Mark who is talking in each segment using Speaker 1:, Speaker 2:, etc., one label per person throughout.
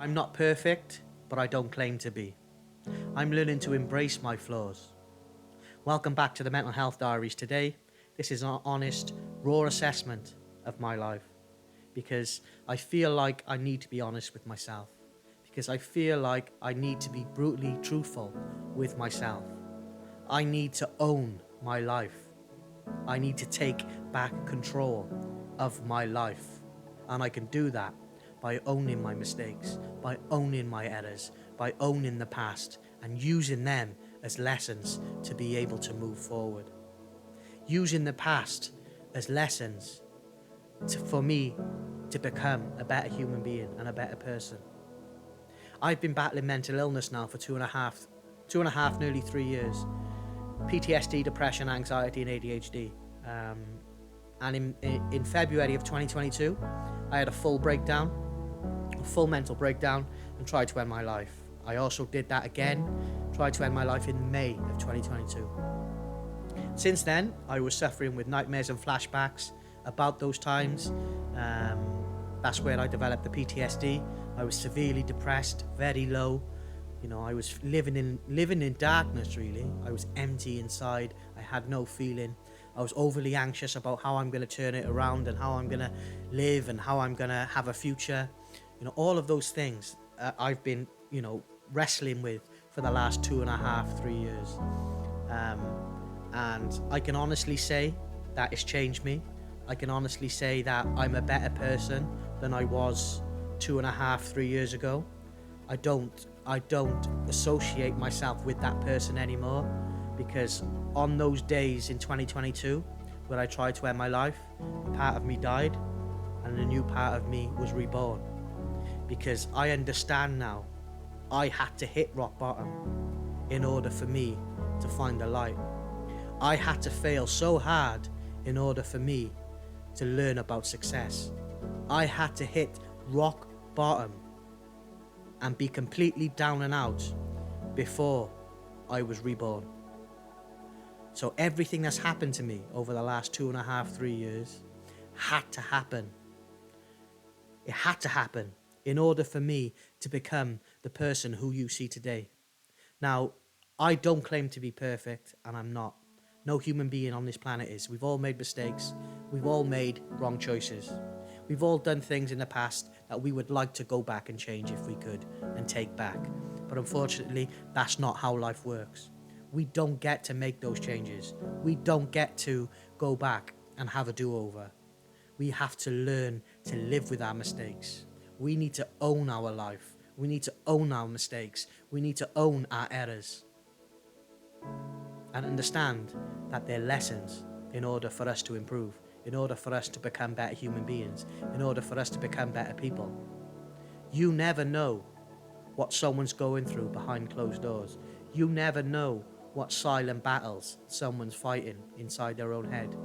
Speaker 1: I'm not perfect, but I don't claim to be. I'm learning to embrace my flaws. Welcome back to the Mental Health Diaries. Today, this is an honest, raw assessment of my life because I feel like I need to be honest with myself, because I feel like I need to be brutally truthful with myself. I need to own my life. I need to take back control of my life. And I can do that by owning my mistakes, by owning my errors, by owning the past and using them as lessons to be able to move forward. Using the past as lessons for me to become a better human being and a better person. I've been battling mental illness now for two and a half, nearly 3 years. PTSD, depression, anxiety, and ADHD. And in February of 2022, I had a full mental breakdown, and tried to end my life. I also did that again, tried to end my life in May of 2022. Since then, I was suffering with nightmares and flashbacks about those times. That's where I developed the PTSD. I was severely depressed, very low. I was living in darkness, really. I was empty inside. I had no feeling. I was overly anxious about how I'm going to turn it around and how I'm going to live and how I'm going to have a future. All of those things I've been, wrestling with for the last 2.5, 3 years. And I can honestly say that it's changed me. I can honestly say that I'm a better person than I was 2.5, 3 years ago. I don't associate myself with that person anymore, because on those days in 2022 where I tried to end my life, a part of me died and a new part of me was reborn, because I understand now I had to hit rock bottom in order for me to find the light. I had to fail so hard in order for me to learn about success. I had to hit rock bottom and be completely down and out before I was reborn. So everything that's happened to me over the last 2.5, 3 years had to happen. It had to happen in order for me to become the person who you see today. Now, I don't claim to be perfect, and I'm not. No human being on this planet is. We've all made mistakes. We've all made wrong choices. We've all done things in the past that we would like to go back and change if we could and take back. But unfortunately, that's not how life works. We don't get to make those changes. We don't get to go back and have a do-over. We have to learn to live with our mistakes. We need to own our life. We need to own our mistakes. We need to own our errors. And understand that they're lessons in order for us to improve, in order for us to become better human beings, in order for us to become better people. You never know what someone's going through behind closed doors. You never know what silent battles someone's fighting inside their own head.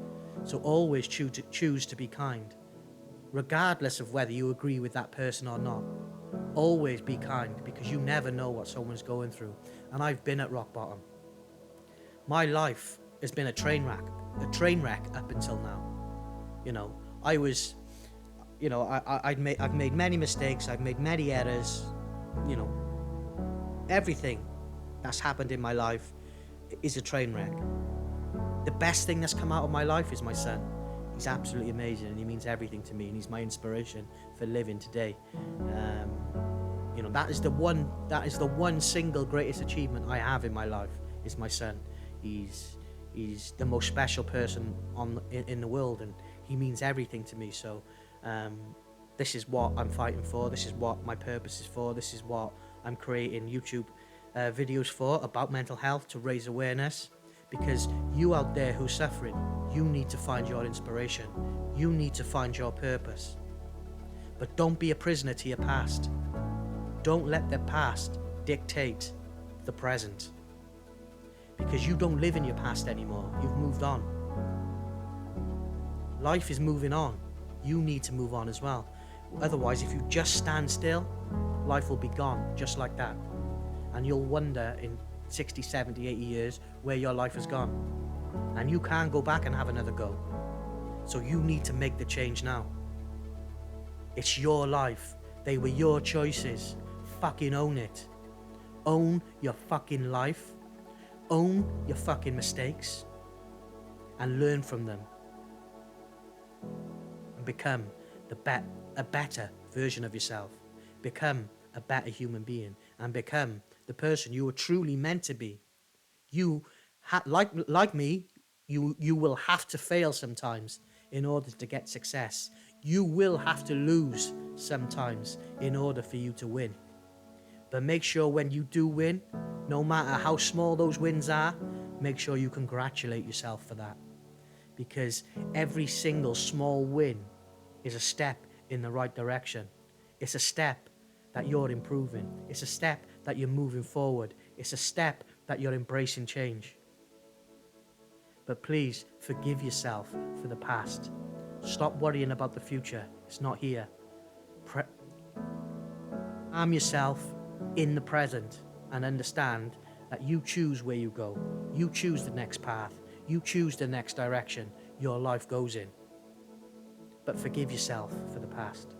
Speaker 1: So always choose to be kind, regardless of whether you agree with that person or not. Always be kind, because you never know what someone's going through. And I've been at rock bottom. My life has been a train wreck up until now. I've made many mistakes. I've made many errors. Everything that's happened in my life is a train wreck. The best thing that's come out of my life is my son. He's absolutely amazing, and he means everything to me, and he's my inspiration for living today. That is the one single greatest achievement I have in my life, is my son. He's the most special person in the world, and he means everything to me. So this is what I'm fighting for. This is what my purpose is for. This is what I'm creating YouTube videos for, about mental health, to raise awareness. Because you out there who's suffering, you need to find your inspiration. You need to find your purpose. But don't be a prisoner to your past. Don't let the past dictate the present. Because you don't live in your past anymore. You've moved on. Life is moving on. You need to move on as well. Otherwise, if you just stand still, life will be gone just like that. And you'll wonder in 60, 70, 80 years where your life has gone. And you can't go back and have another go. So you need to make the change now. It's your life. They were your choices. fucking own it. Own your fucking life. Own your fucking mistakes. And learn from them. And become a better version of yourself. Become a better human being. And become the person you were truly meant to be. You, like me, you will have to fail sometimes in order to get success. You will have to lose sometimes in order for you to win. But make sure when you do win, no matter how small those wins are, make sure you congratulate yourself for that. Because every single small win is a step in the right direction. It's a step that you're improving. It's a step that you're moving forward. It's a step that you're embracing change. But please forgive yourself for the past. Stop worrying about the future. It's not here. Arm yourself in the present and understand that you choose where you go. You choose the next path. You choose the next direction your life goes in. But forgive yourself for the past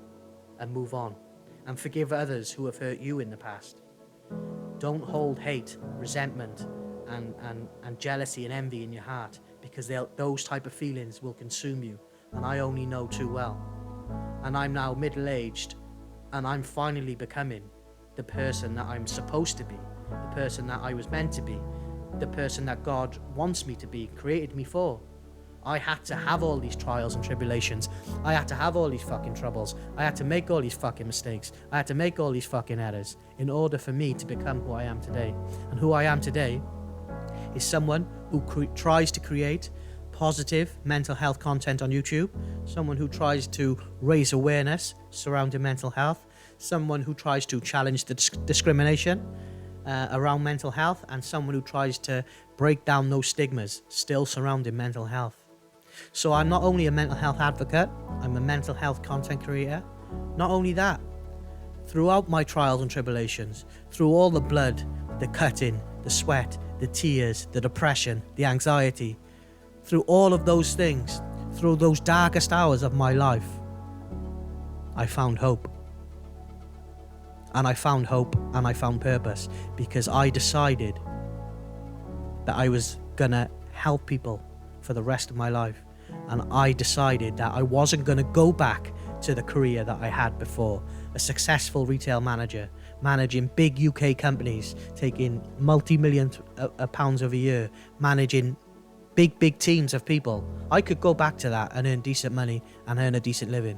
Speaker 1: and move on. And forgive others who have hurt you in the past. Don't hold hate, resentment, and jealousy and envy in your heart, because those type of feelings will consume you. And I only know too well. And I'm now middle-aged, and I'm finally becoming the person that I'm supposed to be, the person that I was meant to be, the person that God wants me to be, created me for. I had to have all these trials and tribulations. I had to have all these fucking troubles. I had to make all these fucking mistakes. I had to make all these fucking errors in order for me to become who I am today. And who I am today is someone who tries to create positive mental health content on YouTube, someone who tries to raise awareness surrounding mental health, someone who tries to challenge the discrimination around mental health, and someone who tries to break down those stigmas still surrounding mental health. So I'm not only a mental health advocate, I'm a mental health content creator. Not only that, throughout my trials and tribulations, through all the blood, the cutting, the sweat, the tears, the depression, the anxiety, through all of those things, through those darkest hours of my life, I found hope. And I found hope and I found purpose, because I decided that I was gonna help people for the rest of my life. And I decided that I wasn't gonna go back to the career that I had before, a successful retail manager, managing big UK companies, taking multi-millions of pounds of a year, managing big teams of people. I could go back to that and earn decent money and earn a decent living.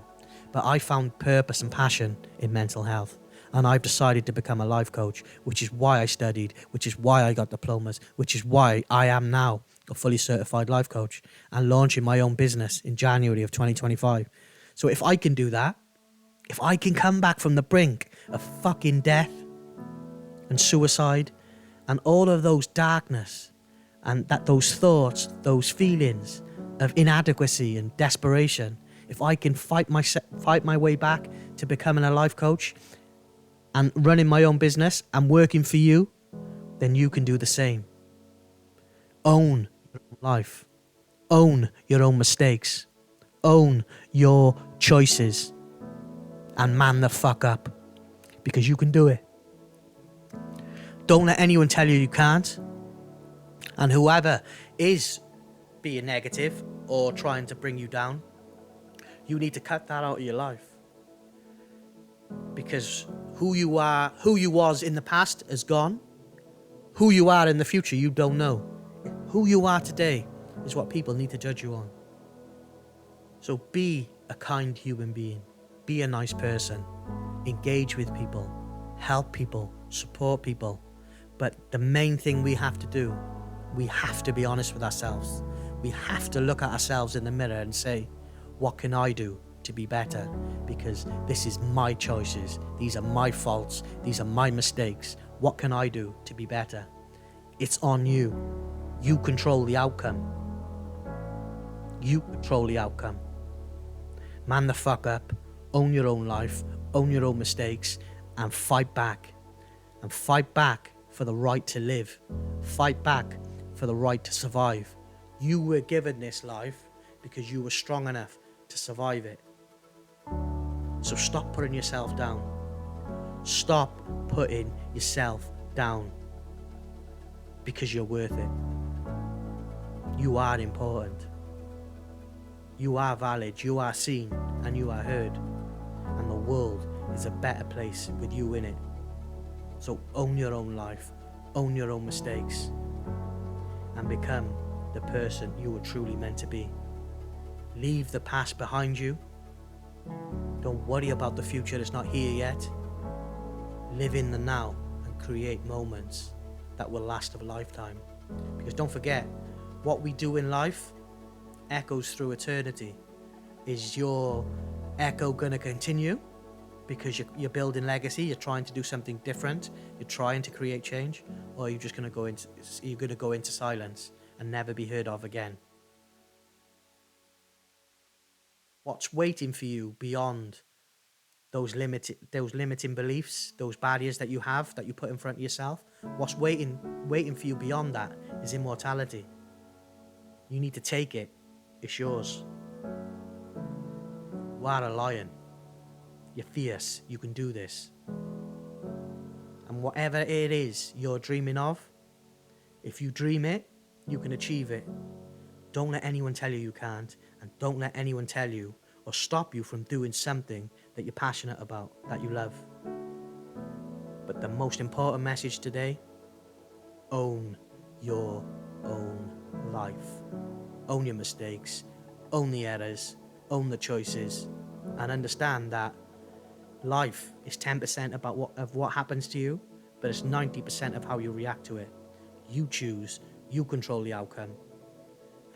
Speaker 1: But I found purpose and passion in mental health. And I've decided to become a life coach, which is why I studied, which is why I got diplomas, which is why I am now a fully certified life coach and launching my own business in January of 2025. So if I can do that, if I can come back from the brink of fucking death and suicide and all of those darkness and those thoughts, those feelings of inadequacy and desperation, if I can fight my way back to becoming a life coach and running my own business and working for you, then you can do the same. Own your own life. Own your own mistakes. Own your choices. And man the fuck up. Because you can do it. Don't let anyone tell you you can't. And whoever is being negative or trying to bring you down, you need to cut that out of your life. Because who you was in the past is gone. Who you are in the future, you don't know. Who you are today is what people need to judge you on. So be a kind human being. Be a nice person. Engage with people. Help people. Support people. But the main thing we have to do, we have to be honest with ourselves. We have to look at ourselves in the mirror and say, what can I do to be better? Because this is my choices. These are my faults. These are my mistakes. What can I do to be better? It's on you. You control the outcome. You control the outcome. Man the fuck up. Own your own life. Own your own mistakes. And fight back. And fight back for the right to live. Fight back for the right to survive. You were given this life because you were strong enough to survive it. So stop putting yourself down. Stop putting yourself down, because you're worth it. You are important. You are valid, you are seen, and you are heard. And the world is a better place with you in it. So own your own life, own your own mistakes, and become the person you were truly meant to be. Leave the past behind you. Don't worry about the future that's not here yet. Live in the now and create moments that will last a lifetime. Because don't forget, what we do in life echoes through eternity. Is your echo going to continue because you're building legacy, you're trying to do something different, you're trying to create change, or are you just going to go into silence and never be heard of again? What's waiting for you beyond those limiting beliefs, those barriers that you have, that you put in front of yourself? What's waiting for you beyond that is immortality. You need to take it. It's yours. You are a lion. You're fierce. You can do this. And whatever it is you're dreaming of, if you dream it, you can achieve it. Don't let anyone tell you you can't, and don't let anyone tell you or stop you from doing something that you're passionate about, that you love. But the most important message today: own your own life. Own your mistakes, own the errors, own the choices, and understand that life is 10% about what happens to you, but it's 90% of how you react to it. You choose, you control the outcome,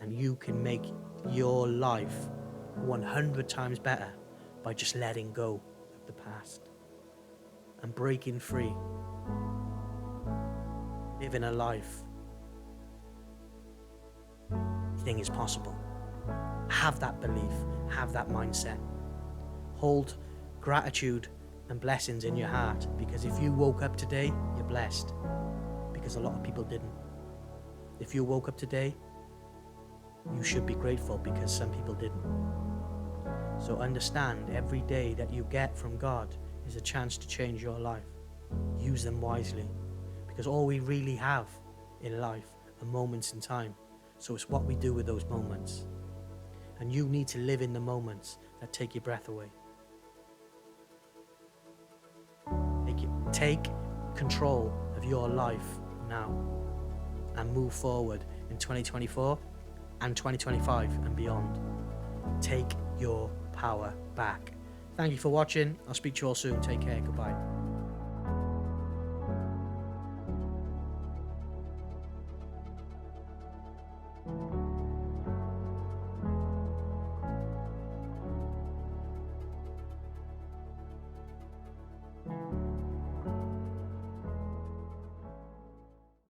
Speaker 1: and you can make your life 100 times better by just letting go of the past and breaking free, living a life. Anything is possible. Have that belief, have that mindset. Hold gratitude and blessings in your heart, because if you woke up today, you're blessed, because a lot of people didn't. If you woke up today, you should be grateful, because some people didn't. So understand, every day that you get from God is a chance to change your life. Use them wisely, because all we really have in life are moments in time. So it's what we do with those moments. And you need to live in the moments that take your breath away. Take control of your life now and move forward in 2024 and 2025 and beyond. Take your power back. Thank you for watching. I'll speak to you all soon. Take care. Goodbye.